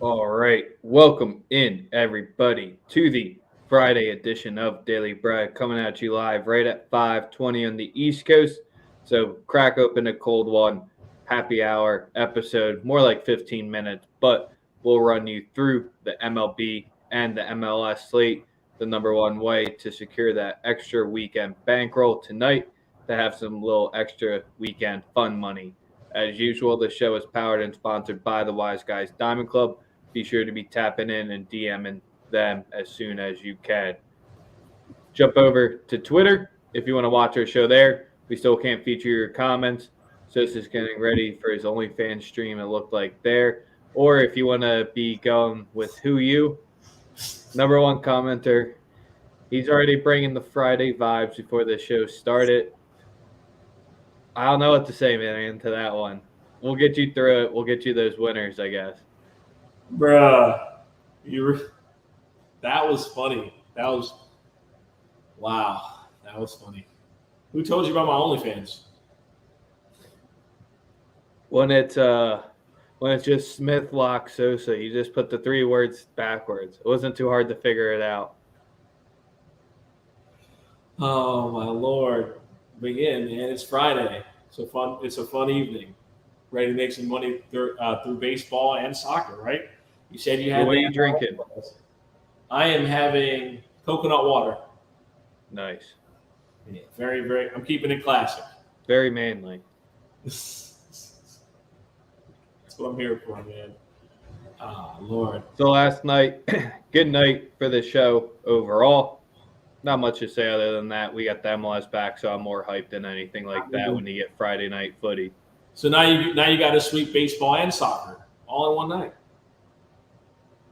All right. Welcome in, everybody, to the Friday edition of Daily Bread, coming at you live right at 5:20 on the East Coast. So crack open a cold one, happy hour episode, more like 15 minutes, but we'll run you through the MLB and the MLS slate, the number one way to secure that extra weekend bankroll tonight to have some little extra weekend fun money. As usual, the show is powered and sponsored by the Wise Guys Diamond Club. Be sure to be tapping in and DMing them as soon as you can. Jump over to Twitter if you want to watch our show there. We still can't feature your comments. Sosa's getting ready for his OnlyFans stream, it looked like there. Or if you want to be going with Who You, number one commenter, he's already bringing the Friday vibes before the show started. I don't know what to say, man, to that one. We'll get you through it. We'll get you those winners, I guess. Bruh, you were. That was funny. That was wow. That was funny. Who told you about my OnlyFans? When it's just Smith Lock Sosa, you just put the three words backwards. It wasn't too hard to figure it out. Oh my lord! But yeah, man, it's Friday. It's a fun evening. Ready to make some money through baseball and soccer, right? You said you had. What are you drinking? I am having coconut water. Nice. Yeah, very, very. I'm keeping it classic. Very manly. That's what I'm here for, man. Ah, Lord. So last night, good night for the show overall. Not much to say other than that. We got the MLS back, so I'm more hyped than anything like that when you get Friday night footy. So now you got to sweep baseball and soccer all in one night.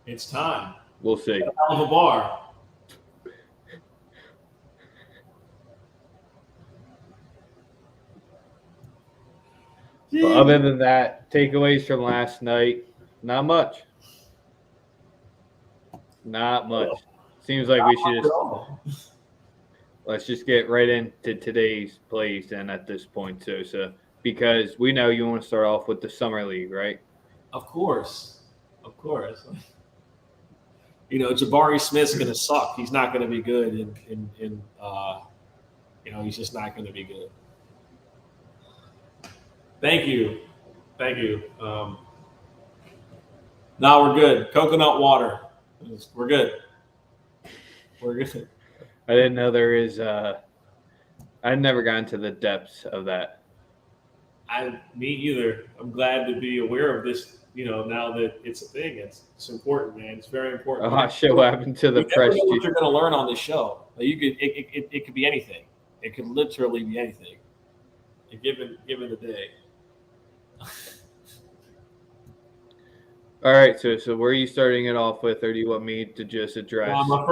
It's time. We'll see. Hell of a bar. But other than that, takeaways from last night, not much. Not much. Seems like we should let's just get right into today's plays then at this point, Sosa, because we know you want to start off with the summer league, right? Of course. Jabari Smith's going to suck. He's not going to be good. He's just not going to be good. Thank you. Now we're good. Coconut water. We're good. I didn't know there is. I never got into the depths of that. Me either. I'm glad to be aware of this. Now that it's a thing, it's important, man. It's very important. Oh, shit! What happened to the fresh? What you're going to learn on this show? Like it could be anything. It could literally be anything. Given the day. All right, so where are you starting it off with, or do you want me to just address? My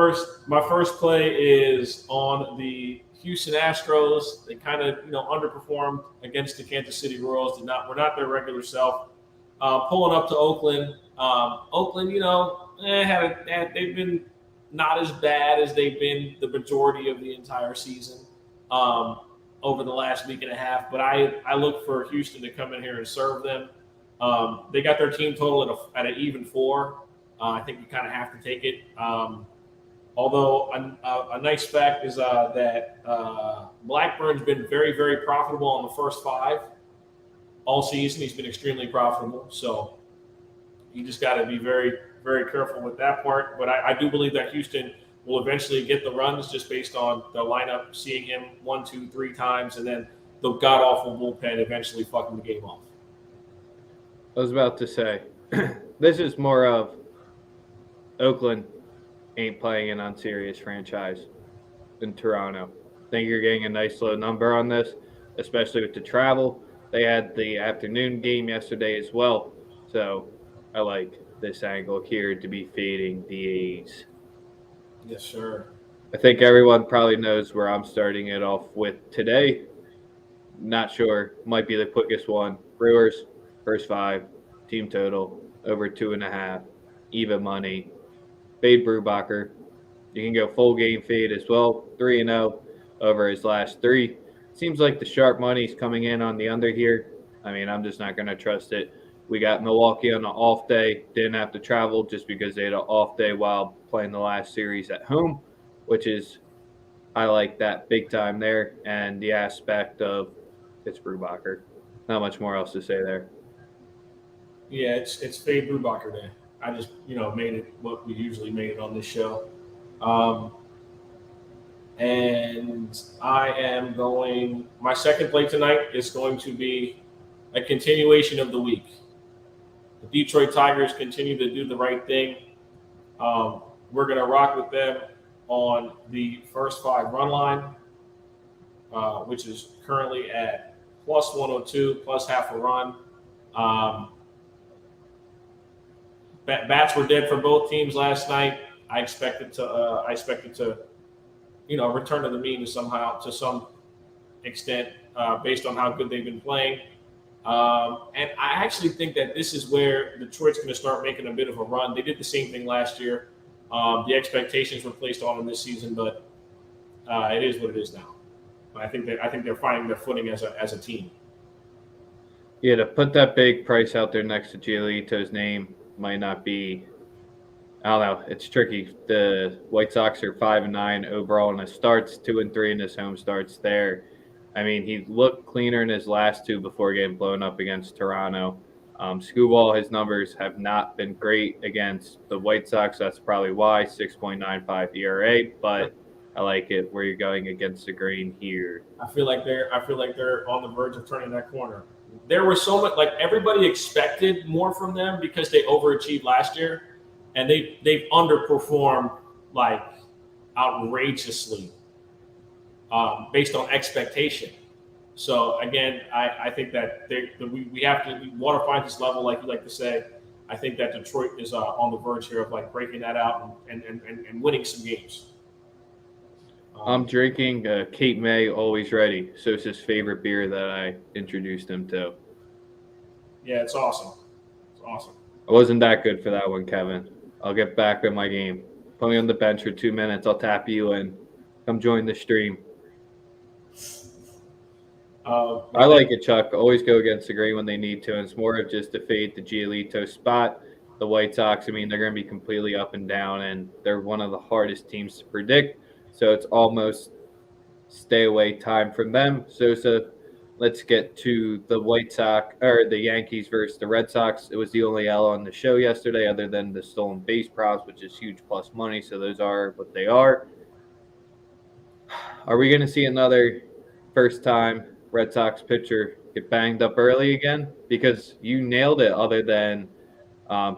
first play is on the Houston Astros. They kind of underperformed against the Kansas City Royals. Were not their regular self. Pulling up to Oakland. Oakland, they've been not as bad as they've been the majority of the entire season over the last week and a half. But I look for Houston to come in here and serve them. They got their team total at an even 4. I think you kind of have to take it. Although a nice fact is that Blackburn's been very, very profitable on the first 5 all season. He's been extremely profitable. So you just got to be very, very careful with that part. But I do believe that Houston will eventually get the runs just based on the lineup, seeing him 1, 2, 3 times, and then the god-awful bullpen eventually fucking the game off. I was about to say, this is more of Oakland ain't playing an unserious franchise in Toronto. I think you're getting a nice low number on this, especially with the travel. They had the afternoon game yesterday as well, so I like this angle here to be fading the A's. Yes, sir. I think everyone probably knows where I'm starting it off with today. Not sure. Might be the quickest one. Brewers. First 5, team total, over 2.5, even money. Fade Brubacher. You can go full game fade as well, 3-0 over his last 3. Seems like the sharp money's coming in on the under here. I mean, I'm just not going to trust it. We got Milwaukee on an off day. Didn't have to travel just because they had an off day while playing the last series at home, which is I like that big time there. And the aspect of it's Brubacher. Not much more else to say there. Yeah, it's Fade Brubacher Day. I just made it what we usually made it on this show, um, and I am going. My second play tonight is going to be a continuation of the week. The Detroit Tigers continue to do the right thing. We're going to rock with them on the first 5 run line, which is currently at plus 102, plus half a run. Bats were dead for both teams last night. I expected to return to the mean to some extent, based on how good they've been playing. And I actually think that this is where Detroit's going to start making a bit of a run. They did the same thing last year. The expectations were placed on them this season, but it is what it is now. I think they're finding their footing as a team. Yeah, to put that big price out there next to Giolito's name might not be. I don't know. It's tricky. The White Sox are 5-9 overall in his starts, 2-3 in his home starts there. I mean, he looked cleaner in his last 2 before getting blown up against Toronto. Skubal, his numbers have not been great against the White Sox. That's probably why 6.95 ERA. But I like it where you're going against the grain here. I feel like they're on the verge of turning that corner. There was so much, like everybody expected more from them because they overachieved last year, and they've underperformed like outrageously, based on expectation. So again, I think that we want to find this level, like you like to say. I think that Detroit is on the verge here of like breaking that out and winning some games. I'm drinking Cape May Always Ready, Sosa's favorite beer that I introduced him to. Yeah, it's awesome. It's awesome. I wasn't that good for that one, Kevin. I'll get back in my game. Put me on the bench for 2 minutes. I'll tap you in. Come join the stream. I like it, Chuck. Always go against the grain when they need to, and it's more of just to fade the Giolito spot. The White Sox, I mean, they're going to be completely up and down, and they're one of the hardest teams to predict. So it's almost stay away time from them. Sosa, let's get to the White Sox or the Yankees versus the Red Sox. It was the only L on the show yesterday, other than the stolen base props, which is huge plus money. So those are what they are. Are we going to see another first time Red Sox pitcher get banged up early again? Because you nailed it, other than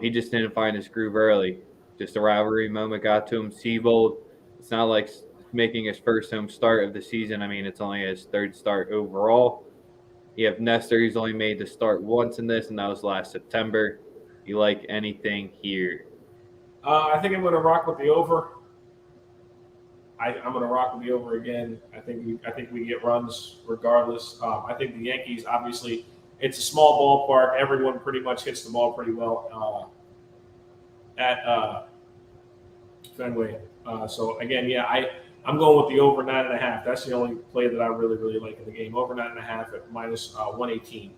he just didn't find his groove early. Just a rivalry moment got to him. Seabold, it's not like making his first home start of the season. I mean, it's only his 3rd start overall. You have Nestor, he's only made the start once in this, and that was last September. You like anything here? I think I'm going to rock with the over. I'm going to rock with the over again. I think we get runs regardless. I think the Yankees, obviously, it's a small ballpark. Everyone pretty much hits the ball pretty well at Fenway. So again, yeah, I'm going with the over 9.5. That's the only play that I really, really like in the game. Over 9.5 at minus 118.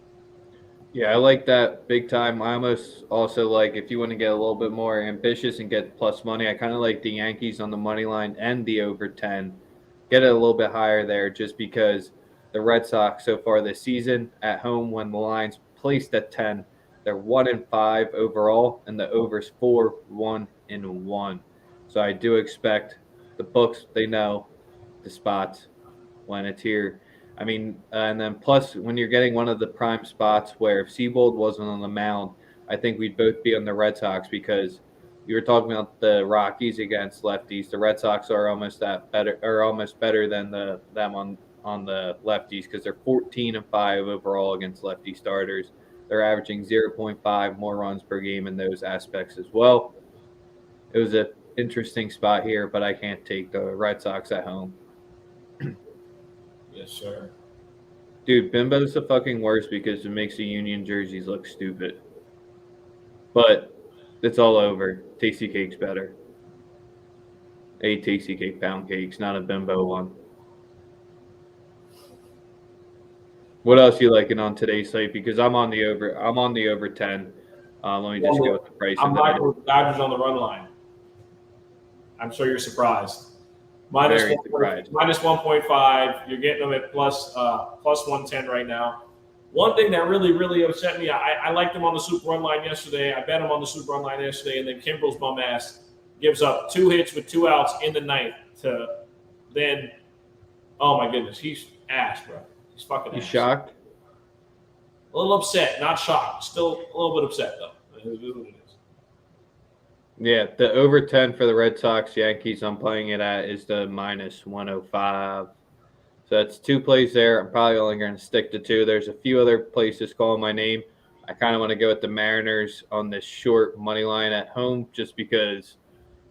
Yeah, I like that big time. I almost also like, if you want to get a little bit more ambitious and get plus money, I kind of like the Yankees on the money line and the over 10. Get it a little bit higher there, just because the Red Sox so far this season at home, when the line's placed at 10, they're 1-5 overall, and the over's 4-1-1. So I do expect the books, they know the spots when it's here. I mean, and then plus when you're getting one of the prime spots where if Seabold wasn't on the mound, I think we'd both be on the Red Sox, because you were talking about the Rockies against lefties. The Red Sox are almost better than them on the lefties, because they're 14-5 overall against lefty starters. They're averaging 0.5 more runs per game in those aspects as well. It was an interesting spot here, but I can't take the Red Sox at home. Yes, sir. Dude, Bimbo's the fucking worst because it makes the Union jerseys look stupid. But it's all over. Tasty Cake's better. A Tasty Cake pound cake's not a Bimbo one. What else you liking on today's slate? Because I'm on the over. I'm on the over 10. Let me just go with the price I'm of it. liking with the Dodgers on the run line. I'm sure you're surprised. Minus Very surprised. minus 1.5. You're getting them at plus 110 right now. One thing that really upset me, I liked him on the super run line yesterday. I bet him on the super run line yesterday, and then Kimbrel's bum ass gives up 2 hits with 2 outs in the ninth to then, oh my goodness, he's ass, bro. He's fucking ass. You shocked? A little upset, not shocked. Still a little bit upset, though. It is what it is. Yeah, the over 10 for the Red Sox Yankees I'm playing it at is the minus 105. So that's 2 plays there. I'm probably only going to stick to 2. There's a few other places calling my name. I kind of want to go with the Mariners on this short money line at home just because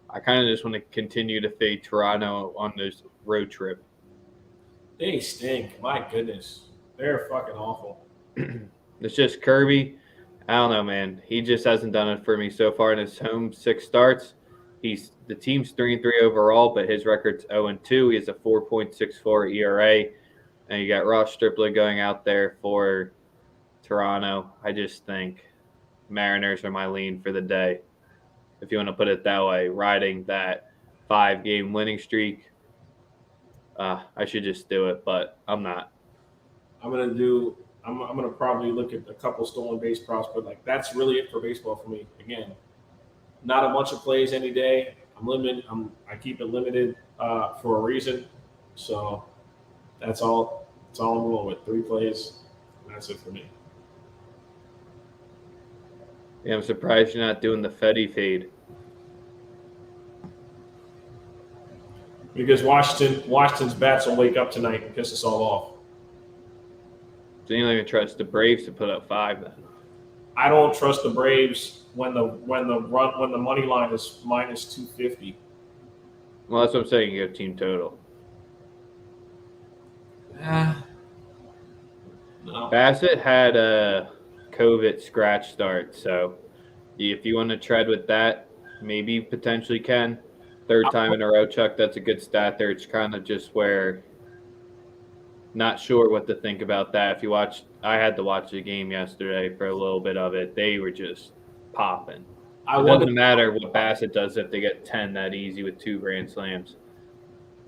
I kind of just want to continue to fade Toronto on this road trip. They stink. My goodness. They're fucking awful. It's just Kirby. I don't know, man. He just hasn't done it for me so far in his home 6 starts. The team's 3-3 overall, but his record's 0-2. He has a 4.64 ERA, and you got Ross Stripling going out there for Toronto. I just think Mariners are my lean for the day, if you want to put it that way. Riding that 5-game winning streak, I should just do it, but I'm not. I'm gonna probably look at a couple stolen base props, but like that's really it for baseball for me. Again, not a bunch of plays any day. I'm limited. I keep it limited for a reason. So that's all. That's all I'm going with. 3 plays. And that's it for me. Yeah, I'm surprised you're not doing the Fetty fade. Because Washington's bats will wake up tonight and piss us all off. So you don't even trust the Braves to put up 5 then? I don't trust the Braves when the money line is minus 250. Well, that's what I'm saying. You go team total. No. Bassett had a COVID scratch start, so if you want to tread with that, maybe potentially can. 3rd time in a row, Chuck. That's a good stat there. It's kind of just where not sure what to think about that. If you watch, I had to watch the game yesterday for a little bit of it. They were just popping. It doesn't matter what Bassett does if they get 10 that easy with 2 grand slams.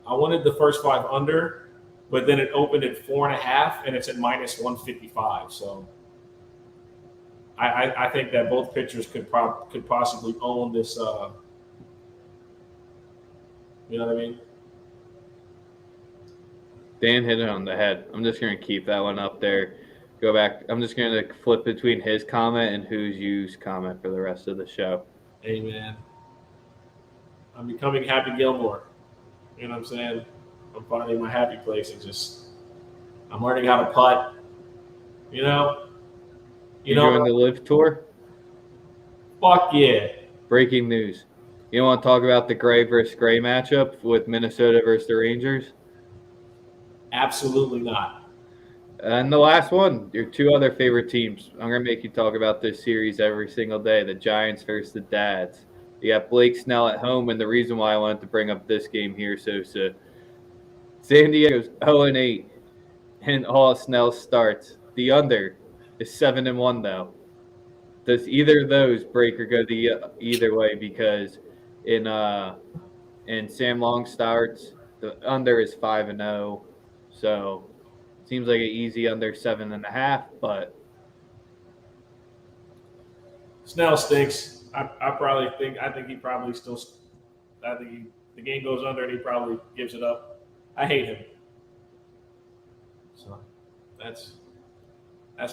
I wanted the first 5 under, but then it opened at 4.5, and it's at minus 155. So I think that both pitchers could possibly own this. You know what I mean? Dan hit it on the head. I'm just going to keep that one up there. Go back. I'm just going to flip between his comment and who's used comment for the rest of the show. Hey, man. I'm becoming Happy Gilmore. You know what I'm saying? I'm finding my happy place and I'm learning how to putt. You know? You doing the Live Tour? Fuck yeah. Breaking news. You don't want to talk about the Gray versus Gray matchup with Minnesota versus the Rangers? Absolutely not. And the last one, your 2 other favorite teams. I'm going to make you talk about this series every single day, the Giants versus the Dads. You got Blake Snell at home, and the reason why I wanted to bring up this game here, Sosa. San Diego's 0-8 in all Snell starts. The under is 7-1, though. Does either of those break or go the either way? Because in Sam Long starts, the under is 5-0. So seems like an easy under 7.5, but Snell stinks. I think he probably still. The game goes under and he probably gives it up. I hate him. So that's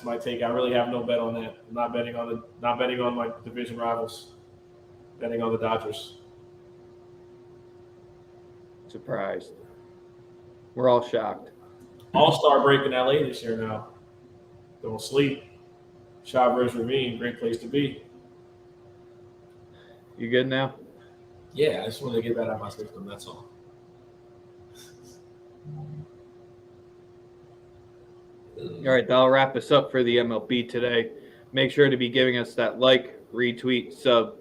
my take. I really have no bet on that. I'm not betting on my division rivals. Betting on the Dodgers. surprised. We're all shocked. All-Star break in LA this year now. Don't sleep. Chavez Ravine, great place to be. You good now? Yeah, I just wanted to get that out of my system. That's all. All right, that'll wrap us up for the MLB today. Make sure to be giving us that like, retweet, sub,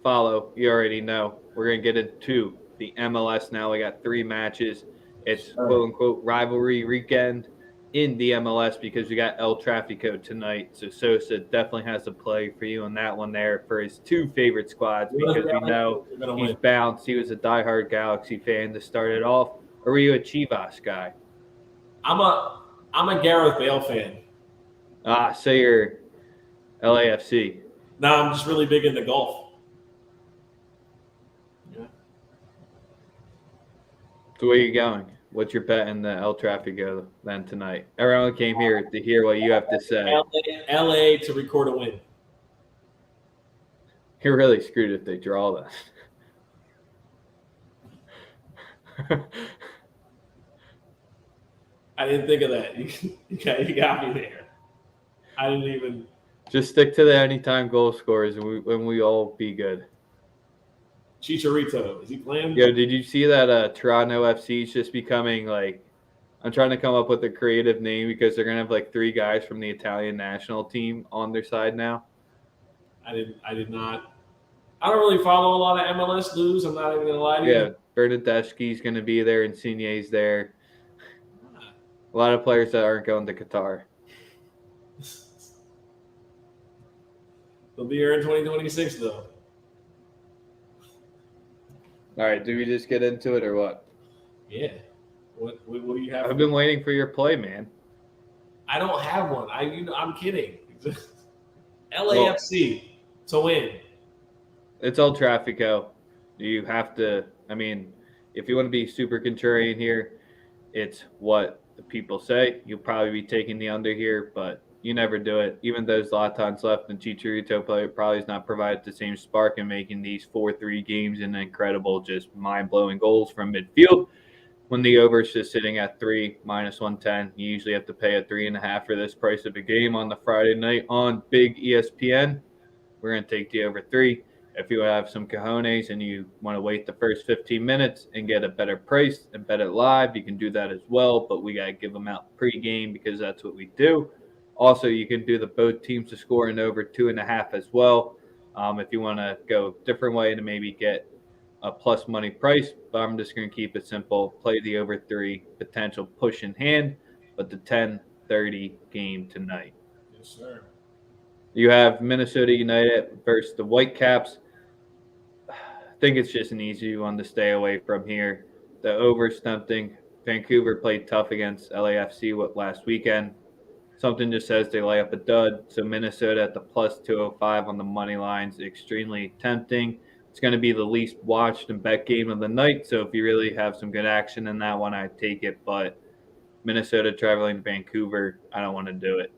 follow. You already know. We're going to get into the MLS now. We got 3 matches. It's quote-unquote rivalry weekend in the MLS because we got El Trafico tonight. So Sosa definitely has a play for you on that one there for his two favorite squads because we know he's bounced. He was a diehard Galaxy fan to start it off. Or were you a Chivas guy? I'm a Gareth Bale fan. So you're LAFC. No, I'm just really big into golf. Yeah. So where are you going? What's your bet in the El Trafico then tonight? Everyone came here to hear what you have to say. LA to record a win. You're really screwed if they draw that. I didn't think of that. You got me there. I didn't even. Just stick to the anytime goal scorers, and we all be good. Chicharito, is he playing? Yo, did you see that Toronto FC is just becoming like? I'm trying to come up with a creative name because they're gonna have like 3 guys from the Italian national team on their side now. I did not. I don't really follow a lot of MLS news. I'm not even gonna lie to you. Yeah, Bernadeschi's gonna be there, and Insigne's there. A lot of players that aren't going to Qatar. They'll be here in 2026, though. All right, do we just get into it or what? Yeah. What do you have? I've been waiting for your play, man. I don't have one. I'm kidding. LAFC to win. It's El Trafico. You have to. I mean, if you want to be super contrarian here, it's what the people say. You'll probably be taking the under here, but you never do it. Even though Zlatan's left and Chicharito probably is not provided the same spark in making these 4-3 games and incredible, just mind-blowing goals from midfield. When the over is just sitting at 3 minus 110, you usually have to pay a 3.5 for this price of a game on the Friday night on Big ESPN. We're going to take the over 3. If you have some cojones and you want to wait the first 15 minutes and get a better price and bet it live, you can do that as well. But we got to give them out pre-game because that's what we do. Also, you can do the both teams to score in over 2.5 as well. If you want to go a different way to maybe get a plus money price, but I'm just going to keep it simple. Play the over 3, potential push in hand, but the 10:30 game tonight. Yes, sir. You have Minnesota United versus the Whitecaps. I think it's just an easy one to stay away from here. The over's tempting. Vancouver played tough against LAFC last weekend. Something just says they lay up a dud. So Minnesota at the plus 205 on the money lines, extremely tempting. It's going to be the least watched and bet game of the night. So if you really have some good action in that one, I'd take it. But Minnesota traveling to Vancouver, I don't want to do it.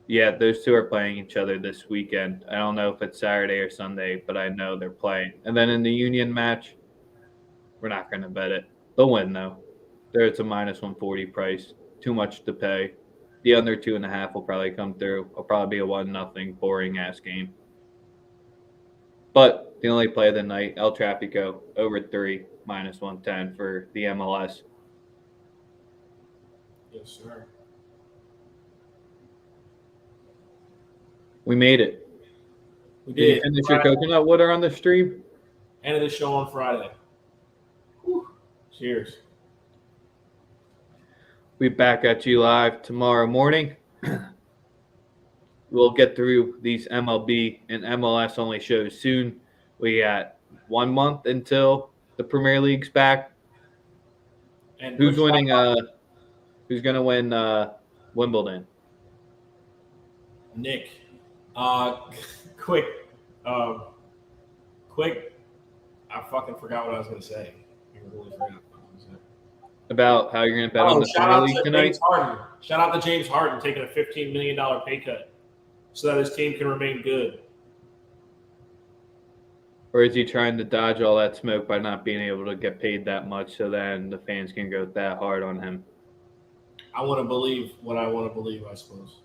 Yeah, those two are playing each other this weekend. I don't know if it's Saturday or Sunday, but I know they're playing. And then in the Union match, we're not going to bet it. They'll win, though. There it's a minus 140 price. Too much to pay. The under 2.5 will probably come through. It'll probably be a 1-0 boring-ass game. But the only play of the night, El Trafico, over 3, minus 110 for the MLS. Yes, sir. We made it. We Did you finish your coconut water on the stream? End of the show on Friday. Whew. Cheers. We'll be back at you live tomorrow morning. We'll get through these MLB and MLS only shows soon. We got 1 month until the Premier League's back. And who's winning? Who's going to win Wimbledon? Nick. Quick. I fucking forgot what I was going to say. I really forgot. About how you're going to bet on the Premier League tonight? Shout out to James Harden taking a $15 million pay cut so that his team can remain good. Or is he trying to dodge all that smoke by not being able to get paid that much so then the fans can go that hard on him? I want to believe what I want to believe, I suppose.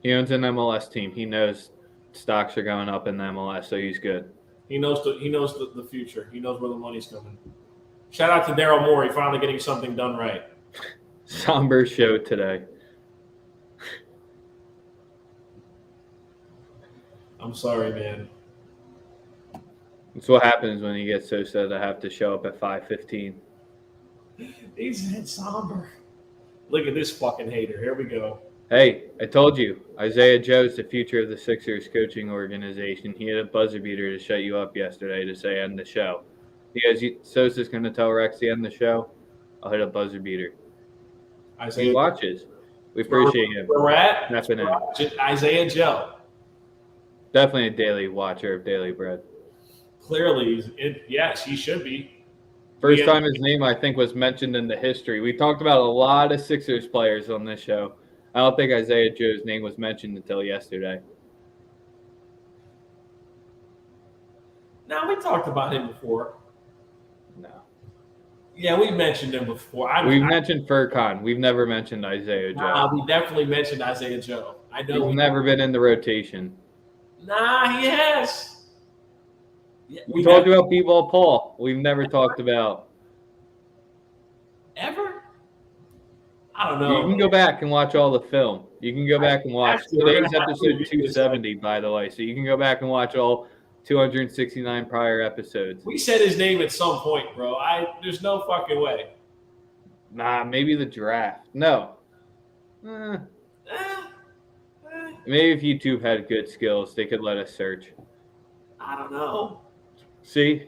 He owns an MLS team. He knows stocks are going up in the MLS, so he's good. He knows the future. He knows where the money's coming. Shout out to Daryl Morey finally getting something done right. Somber show today. I'm sorry, man. It's what happens when you get Sosa to have to show up at 5:15. He said somber. Look at this fucking hater. Here we go. Hey, I told you, Isaiah Joe's the future of the Sixers coaching organization. He had a buzzer beater to shut you up yesterday to say end the show. He goes, Sosa's going to tell Rex to end the show. I'll hit a buzzer beater. Isaiah, he watches. We appreciate him. Where we're at, Stepping in. Isaiah Joe. Definitely a daily watcher of Daily Bread. Clearly, yes, he should be. First time his name, I think, was mentioned in the history. We talked about a lot of Sixers players on this show. I don't think Isaiah Joe's name was mentioned until yesterday. No, we talked about him before. No. Yeah, we mentioned him before. We've mentioned Furkan. We've never mentioned Isaiah Joe. We definitely mentioned Isaiah Joe. I know he's never been in the rotation. Nah, he has. Yeah, we talked about B-Ball Paul. We've never talked about. Ever? I don't know. You can go back and watch all the film. You can go back and watch. Today's episode 270, by the way. So you can go back and watch all 269 prior episodes. We said his name at some point, bro. There's no fucking way. Nah, maybe the draft. No. Maybe if YouTube had good skills, they could let us search. I don't know. See?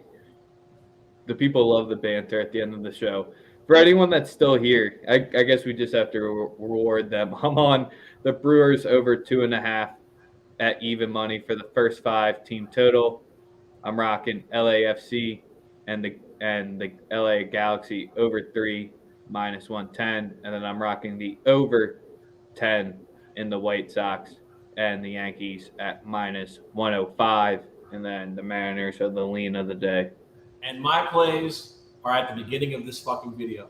The people love the banter at the end of the show. For anyone that's still here, I guess we just have to reward them. I'm on the Brewers over 2.5 at even money for the first 5 team total. I'm rocking LAFC and the LA Galaxy over 3 minus 110, and then I'm rocking the over 10 in the White Sox and the Yankees at minus 105, and then the Mariners are the lean of the day. And my plays are at the beginning of this fucking video.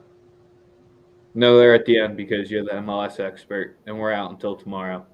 No, they're at the end because you're the MLS expert, and we're out until tomorrow.